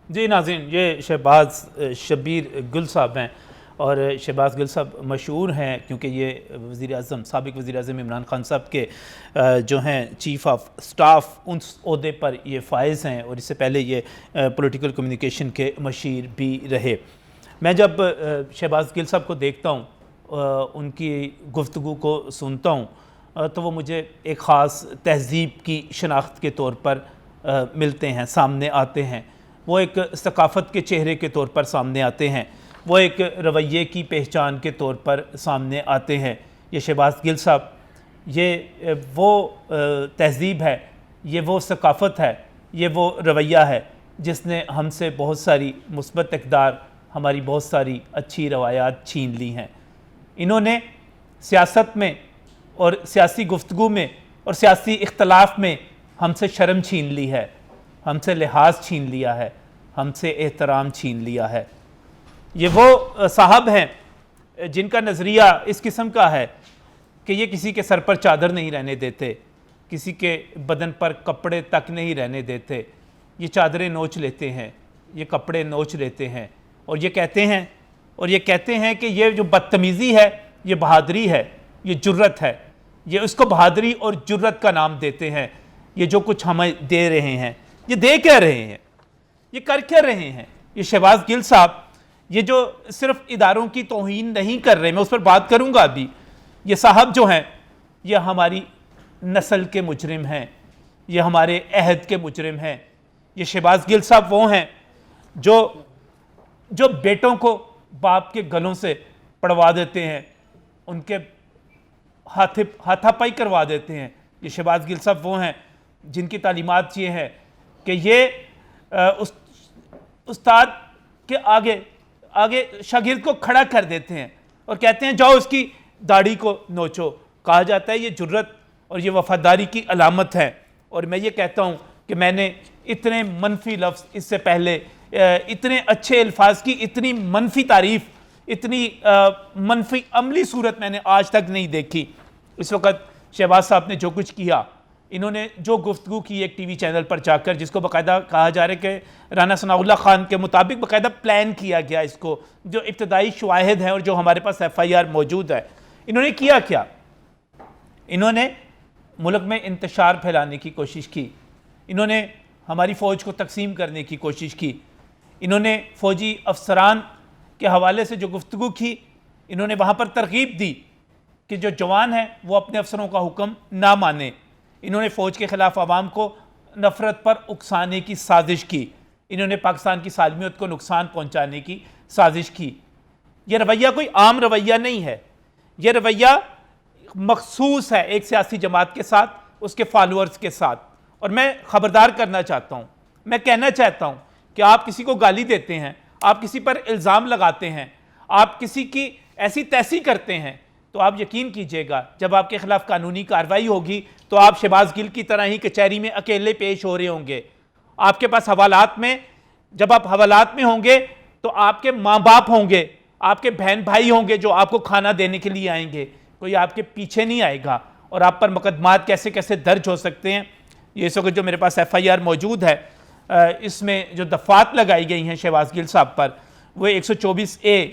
जी नाज़रीन, ये शहबाज शब्बीर गुल साहब हैं और शहबाज गुल साहब मशहूर हैं क्योंकि ये वज़ीर-ए-आज़म साबिक़ वज़ीर-ए-आज़म इमरान खान साहब के जो हैं चीफ़ ऑफ स्टाफ उन ओहदे पर ये फ़ाइज़ हैं और इससे पहले ये पॉलिटिकल कम्युनिकेशन के मशीर भी रहे। मैं जब शहबाज गिल साहब को देखता हूँ, उनकी गुफ्तगू को सुनता हूँ तो वो मुझे एक ख़ास तहज़ीब की शनाख्त के तौर पर मिलते हैं, सामने आते हैं। वो एक सकाफ़त के चेहरे के तौर पर सामने आते हैं, वो एक रवैये की पहचान के तौर पर सामने आते हैं। ये शहबाज गिल साहब, ये वो तहज़ीब है, ये वो सकाफ़त है, ये वो रवैया है जिसने हमसे बहुत सारी मुस्बत इक़दार, हमारी बहुत सारी अच्छी रवायात छीन ली हैं। इन्होंने सियासत में और सियासी गुफ्तगू में और सियासी इख्तलाफ में हमसे शर्म छीन ली है, हमसे लिहाज छीन लिया है, हमसे एहतराम छीन लिया है। ये वो साहब हैं जिनका नज़रिया इस किस्म का है कि ये किसी के सर पर चादर नहीं रहने देते, किसी के बदन पर कपड़े तक नहीं रहने देते। ये चादरें नोच लेते हैं, ये कपड़े नोच लेते हैं और ये कहते हैं कि ये जो बदतमीज़ी है ये बहादुरी है, ये जुर्रत है। ये उसको बहादुरी और जुर्रत का नाम देते हैं। ये जो कुछ हमें दे रहे हैं, ये दे क्या रहे हैं, ये कर क्या रहे हैं? ये शहबाज गिल साहब, ये जो सिर्फ इदारों की तौहीन नहीं कर रहे, मैं उस पर बात करूंगा अभी। ये साहब जो हैं, ये हमारी नस्ल के मुजरिम हैं, ये हमारे अहद के मुजरिम हैं। ये शहबाज गिल साहब वो हैं जो बेटों को बाप के गलों से पड़वा देते हैं, उनके हाथापाई करवा देते हैं। ये शहबाज गिल साहब वो हैं जिनकी तालीमात ये है कि ये उस्ताद के आगे शागिर्द को खड़ा कर देते हैं और कहते हैं जाओ उसकी दाढ़ी को नोचो। कहा जाता है ये जुर्रत और ये वफादारी की अलामत है। और मैं ये कहता हूँ कि मैंने इतने मनफी लफ्ज़ इससे पहले, इतने अच्छे अल्फाज की इतनी मनफी तारीफ़, इतनी मनफी अमली सूरत मैंने आज तक नहीं देखी। इस वक्त शहबाज साहब ने जो कुछ किया, इन्होंने जो गुफ्तगू की एक टीवी चैनल पर जाकर, जिसको बाकायदा कहा जा रहा है कि राना सनाउल्लाह खान के मुताबिक बाकायदा प्लान किया गया, इसको जो इब्तदाई शवाहिद हैं और जो हमारे पास FIR मौजूद है, इन्होंने किया क्या? इन्होंने मुल्क में इंतशार फैलाने की कोशिश की, इन्होंने हमारी फ़ौज को तकसीम करने की कोशिश की, इन्होंने फ़ौजी अफसरान के हवाले से जो गुफ्तगू की, इन्होंने वहाँ पर तरगीब दी कि जो जवान हैं वो अपने अफसरों का हुक्म ना माने। इन्होंने फ़ौज के ख़िलाफ़ आवाम को नफ़रत पर उकसाने की साजिश की, इन्होंने पाकिस्तान की सालमियत को नुकसान पहुँचाने की साजिश की। यह रवैया कोई आम रवैया नहीं है, यह रवैया मखसूस है एक सियासी जमात के साथ, उसके फॉलोअर्स के साथ। और मैं ख़बरदार करना चाहता हूँ, मैं कहना चाहता हूँ कि आप किसी को गाली देते हैं, आप किसी पर इल्ज़ाम लगाते हैं, आप किसी की ऐसी तैसी करते हैं, तो आप यकीन कीजिएगा जब आपके खिलाफ कानूनी कार्रवाई होगी तो आप शहबाज गिल की तरह ही कचहरी में अकेले पेश हो रहे होंगे। आपके पास हवालात में, जब आप हवालात में होंगे तो आपके माँ बाप होंगे, आपके बहन भाई होंगे जो आपको खाना देने के लिए आएंगे, कोई आपके पीछे नहीं आएगा। और आप पर मुकदमात कैसे कैसे दर्ज हो सकते हैं, ये इस वक्त जो मेरे पास FIR मौजूद है, इसमें जो दफ़ात लगाई गई हैं शहबाज गिल साहब पर, वो 124A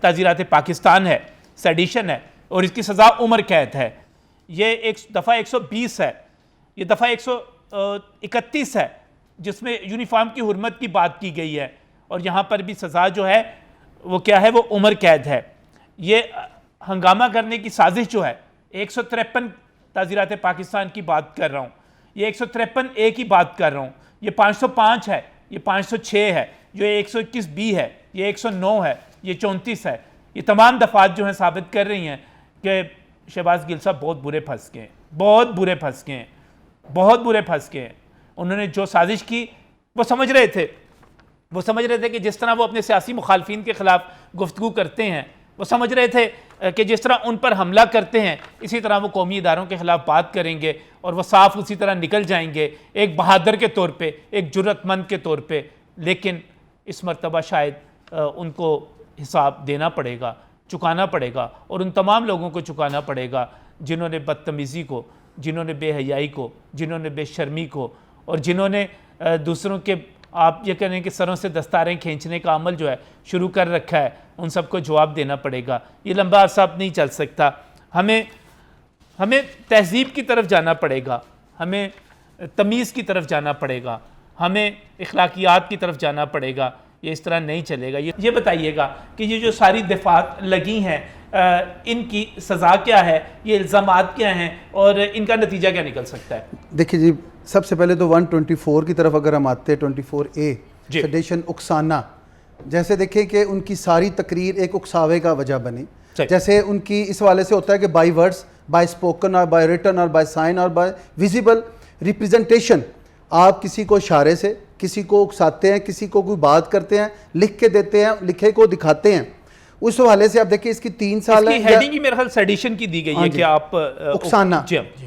ताज़ीरात पाकिस्तान है, सेडिशन है और इसकी सज़ा उम्र कैद है। ये एक दफ़ा 120 है, ये दफ़ा 131 है जिसमें यूनिफॉर्म की हुर्मत की बात की गई है और यहाँ पर भी सज़ा जो है वो क्या है, वो उम्र कैद है। ये हंगामा करने की साजिश जो है, 153 ताज़ीरात पाकिस्तान की बात कर रहा हूँ, ये 153A की बात कर रहा हूँ, ये 505 है, ये 506 है, ये 121B है, ये 109 है, ये 34 है। ये तमाम दफ़ात जो हैं साबित कर रही हैं कि शहबाज गिल साहब बहुत बुरे फंस गए हैं, बहुत बुरे फंस गए हैं, बहुत बुरे फंस गए हैं। उन्होंने जो साजिश की वो समझ रहे थे कि जिस तरह वो अपने सियासी मुखालफिन के ख़िलाफ़ गुफ्तगू करते हैं, वो समझ रहे थे कि जिस तरह उन पर हमला करते हैं इसी तरह वो कौमी इदारों के ख़िलाफ़ बात करेंगे और वो साफ उसी तरह निकल जाएंगे एक बहादुर के तौर पे, एक जुर्रतमंद के तौर पे। लेकिन इस मरतबा शायद उनको हिसाब देना पड़ेगा, चुकाना पड़ेगा और उन तमाम लोगों को चुकाना पड़ेगा जिन्होंने बदतमीज़ी को, जिन्होंने बेहयाई को, जिन्होंने बेशर्मी को और जिन्होंने दूसरों के आप ये कह रहे हैं कि सरों से दस्तारें खींचने का अमल जो है शुरू कर रखा है, उन सबको जवाब देना पड़ेगा। ये लंबा अरसा अब नहीं चल सकता। हमें तहजीब की तरफ जाना पड़ेगा, हमें तमीज़ की तरफ जाना पड़ेगा, हमें इखलाकियात की तरफ जाना पड़ेगा। ये इस तरह नहीं चलेगा। ये बताइएगा कि ये जो सारी दफात लगी हैं, इनकी सज़ा क्या है, ये इल्ज़ामात क्या हैं और इनका नतीजा क्या निकल सकता है? देखिए जी, सबसे पहले तो 124 की तरफ अगर हम आते हैं, 24A सेडेशन उकसाना, जैसे देखें कि उनकी सारी तकरीर एक उकसावे का वजह बनी। जैसे उनकी इस वाले से होता है कि बाय वर्ड्स, बाय स्पोकन और बाय रिटन और बाय साइन और बाय विजिबल रिप्रेजेंटेशन, आप किसी को इशारे से किसी को उकसाते हैं, किसी को कोई बात करते हैं, लिख के देते हैं, लिखे को दिखाते हैं। उस हवाले से आप देखिए इसकी 3 साल है, हेडिंग ही मेरे ख्याल सेडिशन की दी गई है कि आप उकसाना।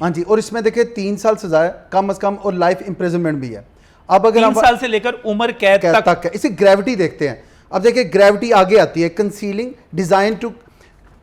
हाँ जी, और इसमें देखिए 3 साल सजा है कम से कम और लाइफ इम्प्रिजनमेंट भी है। अब अगर 3 साल से लेकर उम्र कैद तक है। इसे ग्रेविटी देखते हैं। अब देखिए ग्रेविटी आगे आती है, concealing design to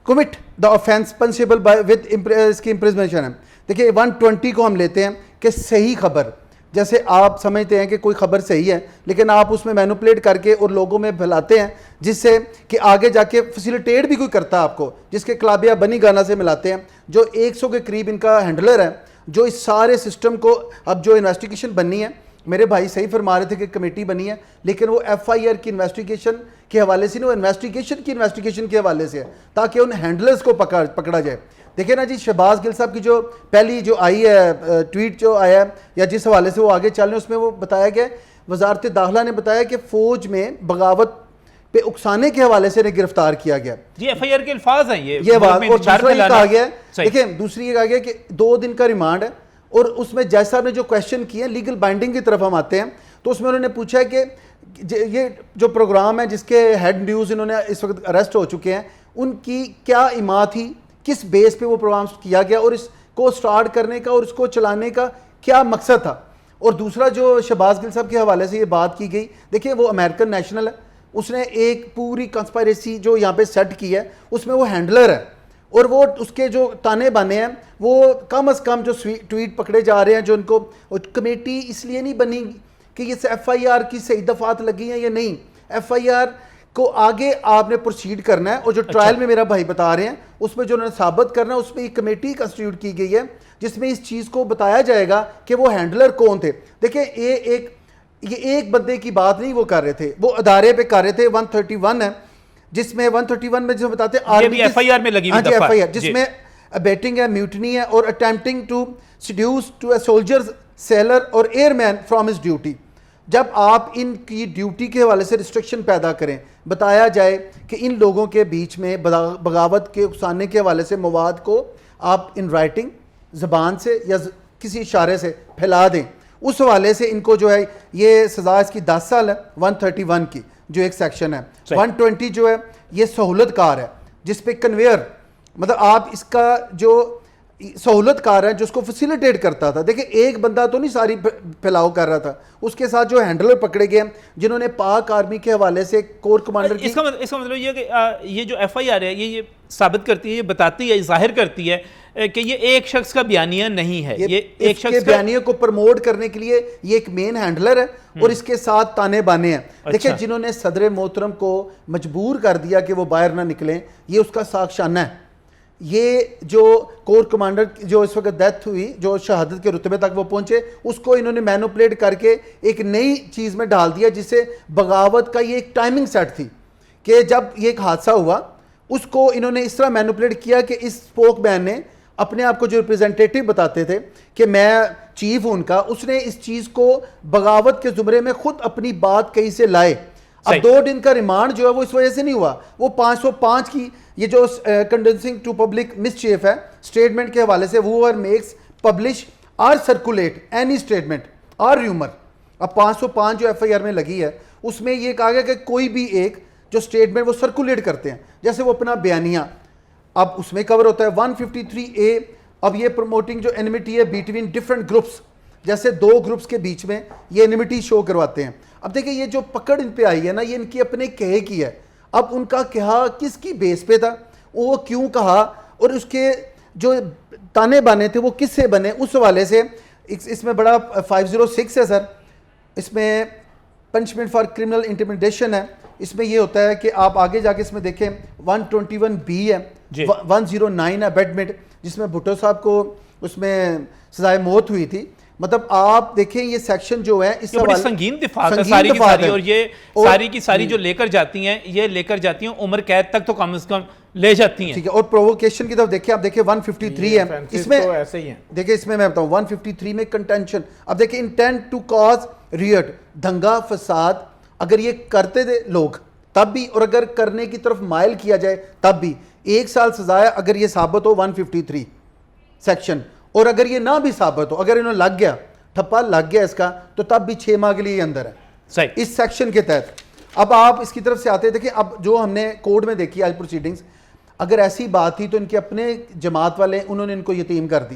commit the offence punishable by with इसकी इम्प्रिजमेंट है। देखिए 120 को हम लेते हैं कि सही खबर, जैसे आप समझते हैं कि कोई खबर सही है लेकिन आप उसमें मैनिपुलेट करके और लोगों में फैलाते हैं, जिससे कि आगे जाके फैसिलिटेट भी कोई करता है आपको, जिसके क्लाबिया बनी गाना से मिलाते हैं, जो 100 के करीब इनका हैंडलर है, जो इस सारे सिस्टम को, अब जो इन्वेस्टिगेशन बननी है, मेरे भाई सही फरमा रहे थे कि कमेटी बनी है, लेकिन वो FIR की इन्वेस्टिगेशन के हवाले से नहीं, वो इन्वेस्टिगेशन के हवाले से है, ताकि उन हैंडलर्स को पकड़ा जाए। देखिए ना जी, शहबाज गिल साहब की जो पहली जो आई है ट्वीट जो आया है या जिस हवाले से वो आगे चल रहे हैं, उसमें वो बताया गया, वजारत दाखिला ने बताया कि फ़ौज में बगावत पे उकसाने के हवाले से गिरफ्तार किया गया। जी FIR के अल्फाज हैं ये बात। और दूसरा ये कहा गया है, देखिए दूसरी ये कहा गया कि 2 दिन का रिमांड है, और उसमें जज साहब ने जो क्वेश्चन किए हैं, लीगल बाइंडिंग की तरफ हम आते हैं, तो उसमें उन्होंने पूछा है कि ये जो प्रोग्राम है जिसके हेड न्यूज़ इन्होंने इस वक्त अरेस्ट हो चुके हैं, उनकी क्या इमा थी, किस बेस पे वो प्रोग्राम किया गया और इसको स्टार्ट करने का और इसको चलाने का क्या मकसद था। और दूसरा जो शहबाज गिल साहब के हवाले से ये बात की गई, देखिए वो अमेरिकन नेशनल है, उसने एक पूरी कंस्पायरेसी जो यहाँ पे सेट की है, उसमें वो हैंडलर है, और वो उसके जो ताने बाने हैं वो कम अज़ कम जो ट्वीट पकड़े जा रहे हैं, जो उनको कमेटी इसलिए नहीं बनी कि ये FIR की सही दफात लगी हैं या नहीं, FIR को आगे आपने प्रोसीड करना है, और जो ट्रायल में मेरा भाई बता रहे हैं उसमें जो उन्होंने साबित करना है, उसमें एक कमेटी कंस्टिट्यूट की गई है जिसमें इस चीज़ को बताया जाएगा कि वो हैंडलर कौन थे। देखिए ये एक बंदे की बात नहीं वो कर रहे थे, वो अदारे पे कर रहे थे। 131 है, जिसमें 131 में जो बताते हैं FIR में लगी हुई FIR, जिसमें अबेटिंग है, म्यूटनी है और attempting to seduce to a soldiers, sailor और एयरमैन फ्रॉम हिज ड्यूटी। जब आप इनकी ड्यूटी के हवाले से रिस्ट्रिक्शन पैदा करें, बताया जाए कि इन लोगों के बीच में बगावत के उकसाने के हवाले से मवाद को आप इन राइटिंग ज़बान से या किसी इशारे से फैला दें, उस हवाले से इनको जो है ये सज़ा इसकी 10 साल है 131 की जो एक सेक्शन है। 120 जो है ये सहूलतकार है, जिस पे कन्वेयर, मतलब आप इसका जो सहूलतकार है, जिसको फैसिलिटेट करता था। देखिए एक बंदा तो नहीं सारी फैलाव कर रहा था, उसके साथ जो हैंडलर पकड़े गए जिन्होंने पाक आर्मी के हवाले से कोर कमांडर इसका मतलब ये कि ये जो FIR है ये साबित करती है, ये बताती है, जाहिर करती है कि ये एक शख्स का बयानिया नहीं है, ये एक शख्स के बयानिया को प्रमोट करने के लिए ये एक मेन हैंडलर है और इसके साथ ताने बाने हैं। देखिए जिन्होंने सदर मोहतरम को मजबूर कर दिया कि वो बाहर ना निकलें, ये उसका साक्षाना है। ये जो कोर कमांडर जो इस वक्त डेथ हुई, जो शहादत के रुतबे तक वो पहुंचे, उसको इन्होंने मैनिपुलेट करके एक नई चीज़ में डाल दिया, जिससे बगावत का ये एक टाइमिंग सेट थी कि जब ये एक हादसा हुआ उसको इन्होंने इस तरह मैनिपुलेट किया कि इस स्पोकमैन ने अपने आप को जो रिप्रेजेंटेटिव बताते थे कि मैं चीफ हूं उनका, उसने इस चीज़ को बगावत के जुमरे में खुद अपनी बात कहीं से लाए। अब 2 दिन का रिमांड जो है वो इस वजह से नहीं हुआ, वो 505 की ये जो कंडेंसिंग टू पब्लिक मिसचीफ है स्टेटमेंट के हवाले से, वो makes publish or circulate any statement or rumour. अब 505 जो FIR में लगी है उसमें ये कहा गया कि कोई भी एक जो स्टेटमेंट वो सर्कुलेट करते हैं, जैसे वो अपना बयानिया, अब उसमें कवर होता है 153A। अब ये प्रमोटिंग जो एनिमिटी है बिटवीन डिफरेंट ग्रुप्स, जैसे 2 ग्रुप्स के बीच में ये एनिमिटी शो करवाते हैं। अब देखिए ये जो पकड़ इन पे आई है ना, ये इनकी अपने कहे की है। अब उनका कहा किसकी बेस पे था, वो क्यों कहा, और उसके जो ताने बाने थे वो किससे बने, उस हवाले से इसमें बड़ा 506 है सर। इसमें पनिशमेंट फॉर क्रिमिनल इंटिमिडेशन है, इसमें ये होता है कि आप आगे जाके इसमें देखें 121B है, 109 है अबेटमेंट, जिसमें भुट्टो साहब को उसमें सजाए मौत हुई थी। मतलब आप देखें ये सेक्शन जो है इस बड़ी संगीन दिफात है सारी की सारी, और ये सारी की सारी जो लेकर जाती हैं, ये लेकर जाती हैं उम्र कैद तक तो कम से कम ले जाती हैं। ठीक है, और प्रोवोकेशन की तरफ देखिए, आप देखिए 153 है इसमें, तो ऐसे ही है। देखिए इसमें मैं बताऊं 153 में कंटेंशन, अब देखिए इंटेंट टू कॉज रियट, दंगा फसाद, अगर ये करते थे लोग तब भी, और अगर करने की तरफ माइल किया जाए तब भी 1 साल सजा है, अगर ये साबित हो 153 सेक्शन, और अगर ये ना भी साबित हो, अगर इन्होंने लग गया, ठप्पा लग गया इसका, तो तब भी 6 माह के लिए अंदर है सही इस सेक्शन के तहत। अब आप इसकी तरफ से आते हैं, देखिए अब जो हमने कोर्ट में देखी आज प्रोसीडिंग्स, अगर ऐसी बात थी तो इनके अपने जमात वाले उन्होंने इनको यतीम कर दिया।